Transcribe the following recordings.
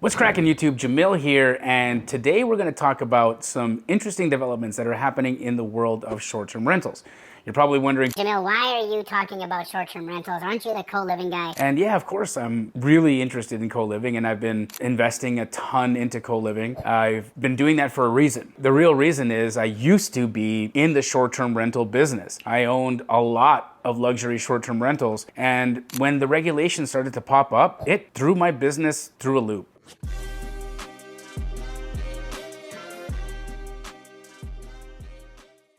What's cracking YouTube? Jamil here, and today we're going to talk about some interesting developments that are happening in the world of short-term rentals. You're probably wondering, Jamil, why are you talking about short-term rentals? Aren't you the co-living guy? and yeah, of course, I'm really interested in co-living, and I've been investing a ton into co-living. I've been doing that for a reason. The real reason is I used to be in the short-term rental business. I owned a lot of luxury short-term rentals, and when the regulations started to pop up, it threw my business through a loop.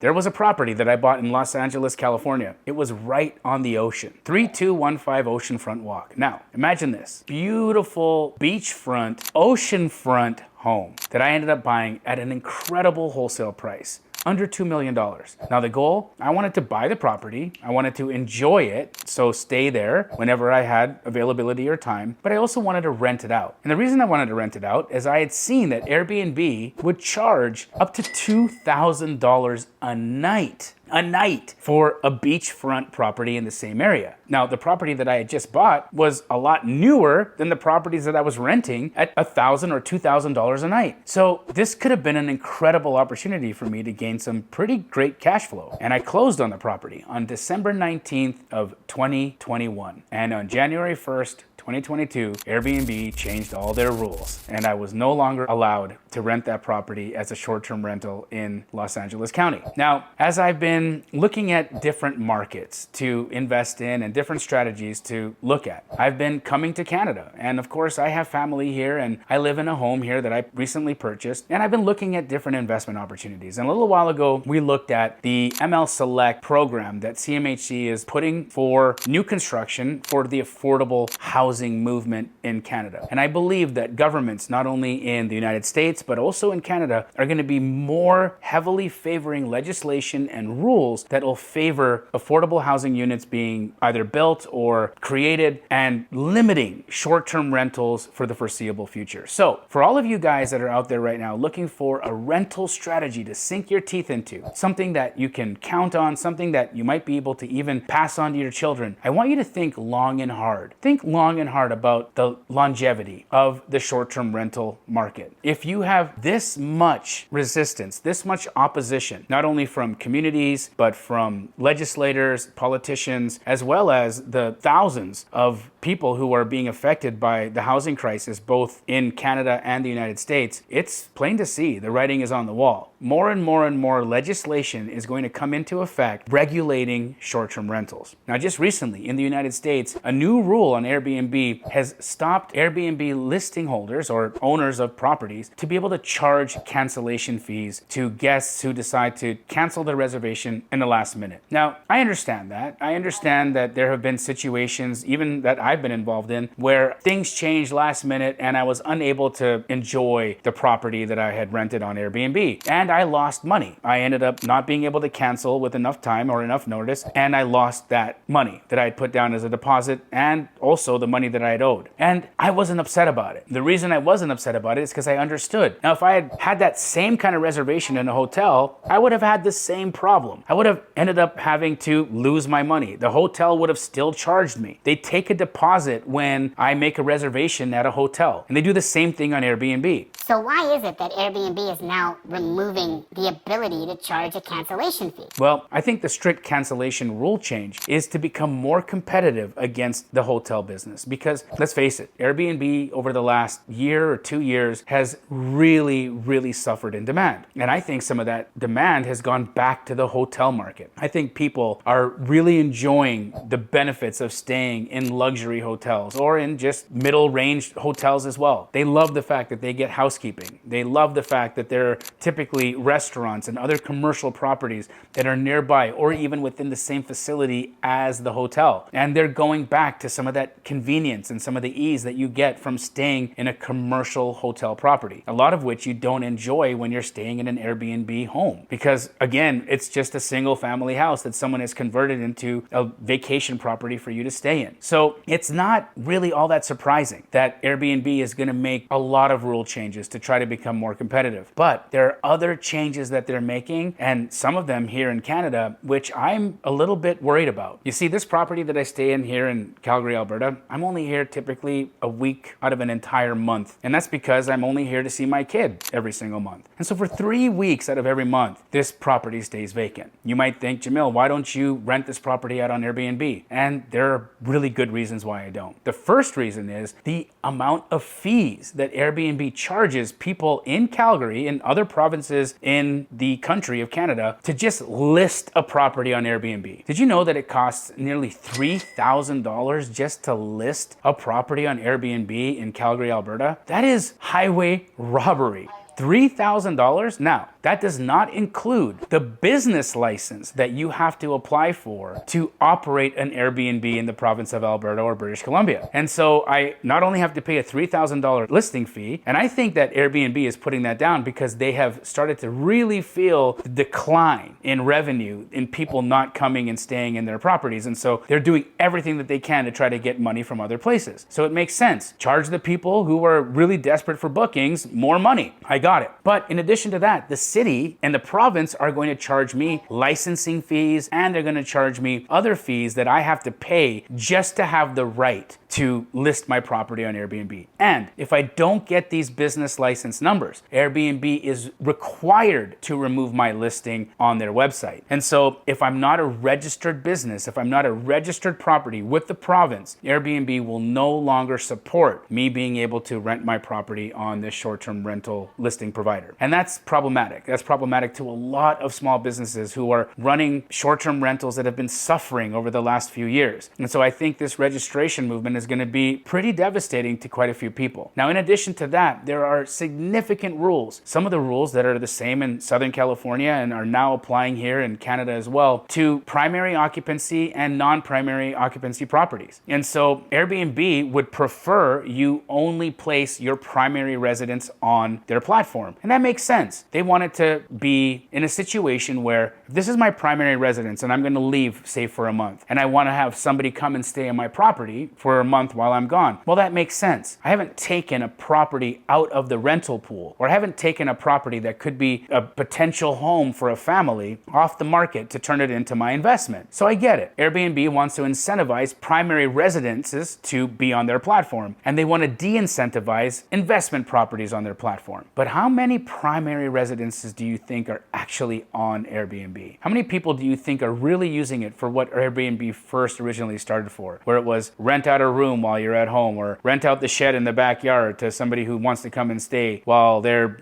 There was a property that I bought in Los Angeles, California. It was right on the ocean. 3215 Oceanfront Walk. Now, imagine this. Beautiful beachfront, oceanfront home that I ended up buying at an incredible wholesale price. Under $2 million. Now the goal, I wanted to buy the property, I wanted to enjoy it, so stay there whenever I had availability or time, but I also wanted to rent it out. And the reason I wanted to rent it out is I had seen that Airbnb would charge up to $2,000 a night for a beachfront property in the same area. Now, the property that I had just bought was a lot newer than the properties that I was renting at $1,000 or $2,000 a night. So this could have been an incredible opportunity for me to gain some pretty great cash flow. And I closed on the property on December 19th of 2021. And on January 1st, 2022, Airbnb changed all their rules, and I was no longer allowed to rent that property as a short-term rental in Los Angeles County. Now, as I've been looking at different markets to invest in and different strategies to look at, I've been coming to Canada. And of course, I have family here and I live in a home here that I recently purchased, and I've been looking at different investment opportunities. And a little while ago, we looked at the ML Select program that CMHC is putting for new construction for the affordable housing movement in Canada. And I believe that governments, not only in the United States, but also in Canada, are going to be more heavily favoring legislation and rules that will favor affordable housing units being either built or created and limiting short-term rentals for the foreseeable future. So for all of you guys that are out there right now looking for a rental strategy to sink your teeth into, something that you can count on, something that you might be able to even pass on to your children, I want you to think long and hard. Think long and hard about the longevity of the short-term rental market. If you have this much resistance, this much opposition, not only from communities, but from legislators, politicians, as well as the thousands of people who are being affected by the housing crisis, both in Canada and the United States, it's plain to see the writing is on the wall. More and more and more legislation is going to come into effect regulating short-term rentals. Now, just recently in the United States, a new rule on Airbnb has stopped Airbnb listing holders or owners of properties to be able to charge cancellation fees to guests who decide to cancel their reservation in the last minute. Now, I understand that. I understand that there have been situations, even that I've been involved in, where things changed last minute and I was unable to enjoy the property that I had rented on Airbnb. And I lost money. I ended up not being able to cancel with enough time or enough notice, and I lost that money that I had put down as a deposit and also the money that I had owed. And I wasn't upset about it. The reason I wasn't upset about it is because I understood. Now, if I had had that same kind of reservation in a hotel, I would have had the same problem. I would have ended up having to lose my money. The hotel would have still charged me. They take a deposit when I make a reservation at a hotel, and they do the same thing on Airbnb. So why is it that Airbnb is now removing the ability to charge a cancellation fee? Well, I think the strict cancellation rule change is to become more competitive against the hotel business, because let's face it, Airbnb over the last year or 2 years has really suffered in demand. And I think some of that demand has gone back to the hotel market. I think people are really enjoying the benefits of staying in luxury hotels or in just middle range hotels as well. They love the fact that they get housekeeping. They love the fact that there are typically restaurants and other commercial properties that are nearby or even within the same facility as the hotel. And they're going back to some of that convenience and some of the ease that you get from staying in a commercial hotel property, a lot of which you don't enjoy when you're staying in an Airbnb home. Because again, it's just a single family house that someone has converted into a vacation property for you to stay in. So it's not really all that surprising that Airbnb is going to make a lot of rule changes to try to become more competitive. But there are other changes that they're making, and some of them here in Canada, which I'm a little bit worried about. You see, this property that I stay in here in Calgary, Alberta, I'm only here typically a week out of an entire month. And that's because I'm only here to see my kid every single month. And so for 3 weeks out of every month, this property stays vacant. You might think, Jamil, why don't you rent this property out on Airbnb? And there are really good reasons why I don't. The first reason is the amount of fees that Airbnb charges people in Calgary and other provinces in the country of Canada to just list a property on Airbnb. Did you know that it costs nearly $3,000 just to list a property on Airbnb in Calgary, Alberta? That is highway robbery. $3,000? Now, that does not include the business license that you have to apply for to operate an Airbnb in the province of Alberta or British Columbia. And so I not only have to pay a $3,000 listing fee, and I think that Airbnb is putting that down because they have started to really feel the decline in revenue in people not coming and staying in their properties. And so they're doing everything that they can to try to get money from other places. So it makes sense. Charge the people who are really desperate for bookings more money. I got it. But in addition to that, the city and the province are going to charge me licensing fees, and they're going to charge me other fees that I have to pay just to have the right to list my property on Airbnb. And if I don't get these business license numbers, Airbnb is required to remove my listing on their website. And so if I'm not a registered business, if I'm not a registered property with the province, Airbnb will no longer support me being able to rent my property on this short-term rental listing provider. And that's problematic. That's problematic to a lot of small businesses who are running short-term rentals that have been suffering over the last few years. And so I think this registration movement is going to be pretty devastating to quite a few people. Now, in addition to that, there are significant rules. Some of the rules that are the same in Southern California and are now applying here in Canada as well to primary occupancy and non-primary occupancy properties. And so Airbnb would prefer you only place your primary residence on their platform. And that makes sense. They want it to be in a situation where if this is my primary residence and I'm going to leave, say, for a month, and I want to have somebody come and stay on my property for a month while I'm gone. Well, that makes sense. I haven't taken a property out of the rental pool, or I haven't taken a property that could be a potential home for a family off the market to turn it into my investment. So I get it. Airbnb wants to incentivize primary residences to be on their platform, and they want to de-incentivize investment properties on their platform. But how many primary residences do you think are actually on Airbnb? How many people do you think are really using it for what Airbnb first originally started for, where it was rent out a room while you're at home, or rent out the shed in the backyard to somebody who wants to come and stay while they're,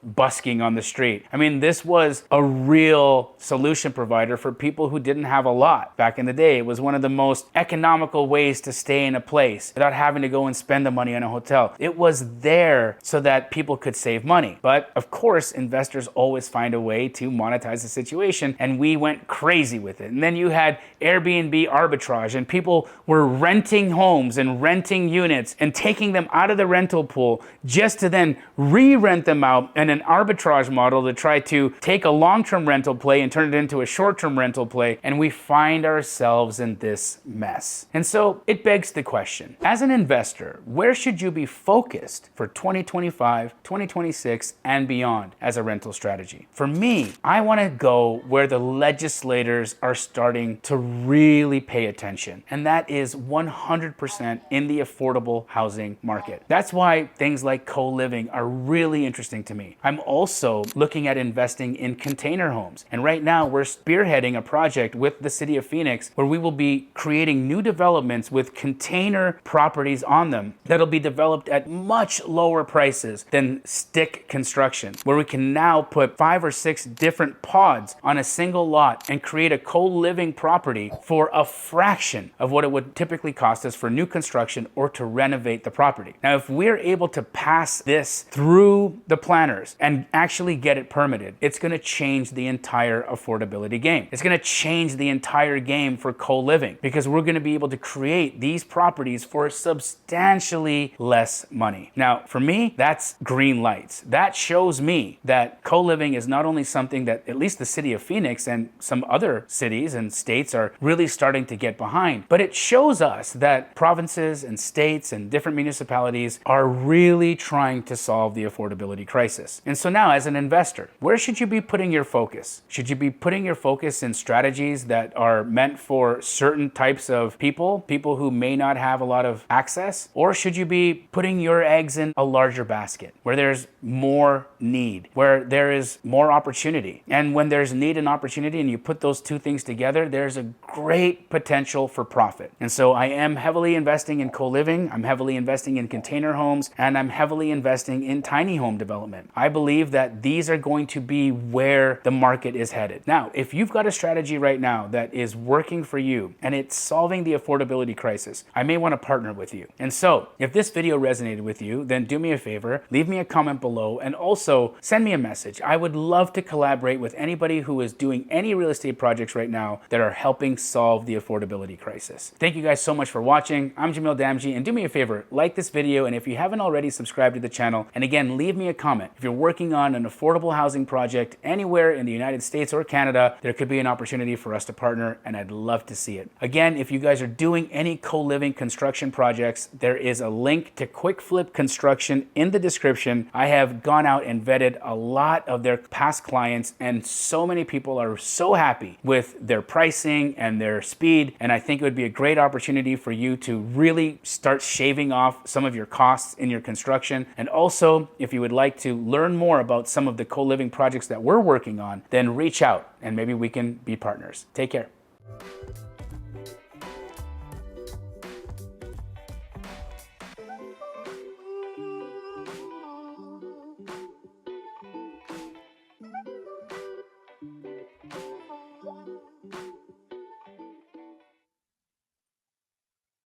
busking on the street? I mean, this was a real solution provider for people who didn't have a lot. Back in the day, it was one of the most economical ways to stay in a place without having to go and spend the money on a hotel. It was there so that people could save money. But of course, investors always find a way to monetize the situation, and we went crazy with it. And then you had Airbnb arbitrage, and people were renting homes and renting units and taking them out of the rental pool just to then re-rent them out in an arbitrage model to try to take a long-term rental play and turn it into a short-term rental play. And we find ourselves in this mess. And so it begs the question, as an investor, where should you be focused for 2025, 2026, and beyond as a rental strategy? For me, I want to go where the legislators are starting to really pay attention, and that is 100% in the affordable housing market. That's why things like co-living are really interesting to me. I'm also looking at investing in container homes, and right now we're spearheading a project with the city of Phoenix where we will be creating new developments with container properties on them that'll be developed at much lower prices than stick construction, where we can now put 5 or 6 different pods on a single lot and create a co-living property for a fraction of what it would typically cost us for new construction or to renovate the property. Now, if we're able to pass this through the planners and actually get it permitted, it's going to change the entire affordability game. It's going to change the entire game for co-living, because we're going to be able to create these properties for substantially less money. Now, for me, that's green lights. That shows me that co-living is not only something that at least the city of of Phoenix and some other cities and states are really starting to get behind. But it shows us that provinces and states and different municipalities are really trying to solve the affordability crisis. And so now, as an investor, where should you be putting your focus? Should you be putting your focus in strategies that are meant for certain types of people who may not have a lot of access? Or should you be putting your eggs in a larger basket where there's more need, where there is more opportunity? And when there's need and opportunity and you put those two things together, there's a great potential for profit. And so I am heavily investing in co-living, I'm heavily investing in container homes, and I'm heavily investing in tiny home development. I believe that these are going to be where the market is headed. Now, if you've got a strategy right now that is working for you and it's solving the affordability crisis, I may want to partner with you. And so, if this video resonated with you, then do me a favor, leave me a comment below, and also send me a message. I would love to collaborate with anybody who is doing any real estate projects right now that are helping solve the affordability crisis. Thank you guys so much for watching. I'm Jamil Damji, and do me a favor, like this video, and if you haven't already, subscribe to the channel. And again, leave me a comment. If you're working on an affordable housing project anywhere in the United States or Canada, there could be an opportunity for us to partner, and I'd love to see it. Again, if you guys are doing any co-living construction projects, there is a link to Quick Flip Construction in the description. I have gone out and vetted a lot of their past clients, and so many people are so happy with their pricing and their speed, and I think it would be a great opportunity for you to really start shaving off some of your costs in your construction. And also, if you would like to learn more about some of the co-living projects that we're working on, then reach out and maybe we can be partners. Take care.